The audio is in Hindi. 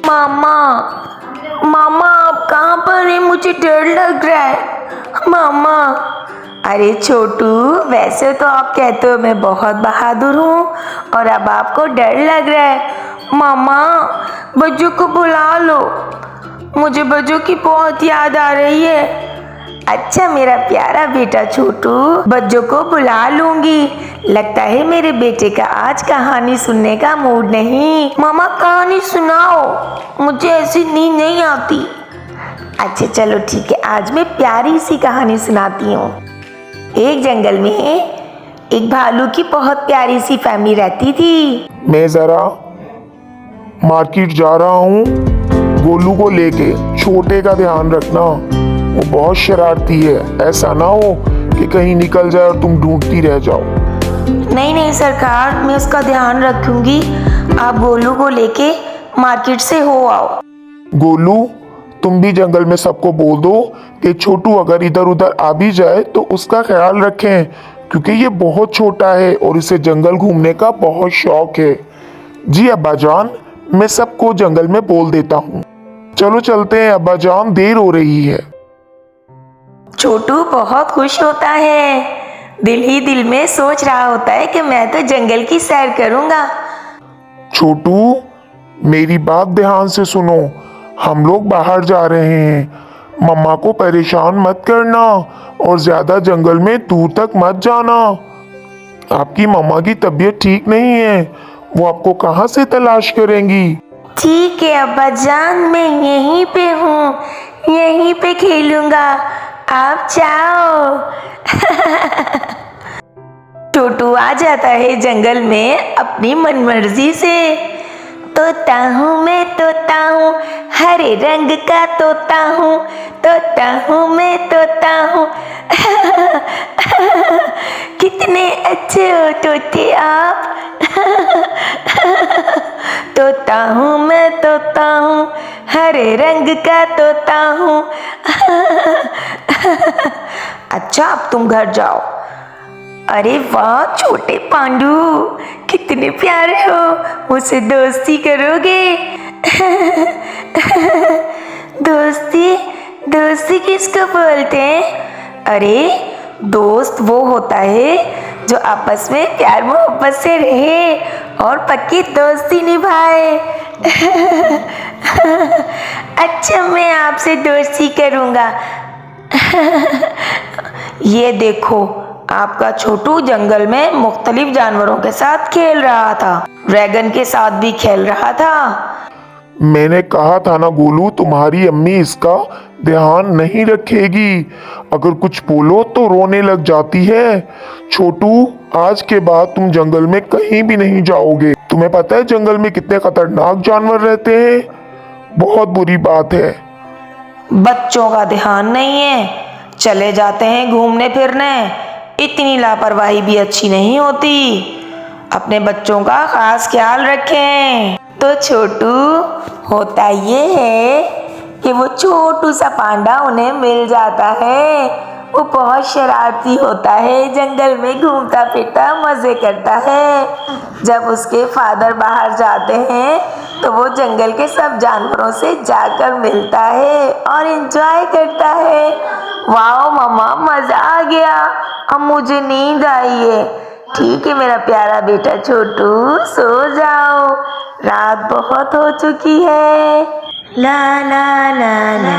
मामा, मामा आप कहाँ पर हैं? मुझे डर लग रहा है मामा। अरे छोटू, वैसे तो आप कहते हो मैं बहुत बहादुर हूँ और अब आपको डर लग रहा है। मामा बज्जू को बुला लो, मुझे बज्जू की बहुत याद आ रही है। अच्छा मेरा प्यारा बेटा छोटू, बज्जू को बुला लूंगी। लगता है मेरे बेटे का आज कहानी सुनने का मूड नहीं। मामा कहानी सुनाओ, मुझे ऐसी नींद नहीं आती। अच्छा चलो ठीक है, आज मैं प्यारी सी कहानी सुनाती हूँ। एक जंगल में एक भालू की बहुत प्यारी सी फैमिली रहती थी। मैं जरा मार्केट जा रहा हूँ, गोलू को लेके। छोटे का ध्यान रखना, वो बहुत शरारती है। ऐसा ना हो कि कहीं निकल जाए और तुम ढूंढती रह जाओ। नहीं नहीं सरकार, मैं उसका ध्यान रखूंगी। आप गोलू को लेके मार्केट से हो आओ। गोलू, तुम भी जंगल में सबको बोल दो कि छोटू अगर इधर उधर आ भी जाए तो उसका ख्याल रखें, क्योंकि ये बहुत छोटा है और इसे जंगल घूमने का बहुत शौक है। जी अब्बाजान, मैं सबको जंगल में बोल देता हूँ। चलो चलते हैं अब्बाजान, देर हो रही है। छोटू बहुत खुश होता है, दिल ही दिल में सोच रहा होता है कि मैं तो जंगल की सैर करूंगा। छोटू, मेरी बात ध्यान से सुनो। हम लोग बाहर जा रहे हैं। मम्मा को परेशान मत करना और ज्यादा जंगल में दूर तक मत जाना। आपकी मम्मा की तबीयत ठीक नहीं है, वो आपको कहाँ से तलाश करेंगी। ठीक है अब्बा जान, मैं यहीं पे हूँ, यहीं पे खेलूंगा, आप जाओ। छोटू आ जाता है जंगल में अपनी मनमर्जी से। तोता हूँ मैं, तोता हूँ, हरे रंग का तोता हूँ, तोता हूँ मैं, तोता हूँ। कितने अच्छे हो तोते आप। तोता हूँ मैं, तोता हूँ, हरे रंग का तोता हूँ। अच्छा अब तुम घर जाओ। अरे वाह छोटे पांडू, कितने प्यारे हो, मुझसे दोस्ती करोगे? दोस्ती, दोस्ती किसको बोलते हैं? अरे दोस्त वो होता है जो आपस में प्यार मोहब्बत से रहे और पक्की दोस्ती निभाए। अच्छा मैं आपसे दोस्ती करूंगा। ये देखो, आपका छोटू जंगल में मुख्तलिफ जानवरों के साथ खेल रहा था, ड्रैगन के साथ भी खेल रहा था। मैंने कहा था ना गोलू, तुम्हारी अम्मी इसका ध्यान नहीं रखेगी। अगर कुछ बोलो तो रोने लग जाती है। छोटू, आज के बाद तुम जंगल में कहीं भी नहीं जाओगे। तुम्हें पता है जंगल में कितने खतरनाक जानवर रहते हैं? बहुत बुरी बात है। बच्चों का ध्यान नहीं है, चले जाते हैं घूमने फिरने। इतनी लापरवाही भी अच्छी नहीं होती। अपने बच्चों का खास ख्याल रखें। तो छोटू, होता ये है कि वो छोटू सा पांडा उन्हें मिल जाता है। वो बहुत शरारती होता है, जंगल में घूमता फिरता मजे करता है। जब उसके फादर बाहर जाते हैं तो वो जंगल के सब जानवरों से जाकर मिलता है और एंजॉय करता है। वाह मम्मा, मजा आ गया, अब मुझे नींद आई है। ठीक है मेरा प्यारा बेटा छोटू, सो जाओ, रात बहुत हो चुकी है। ला ला ला ला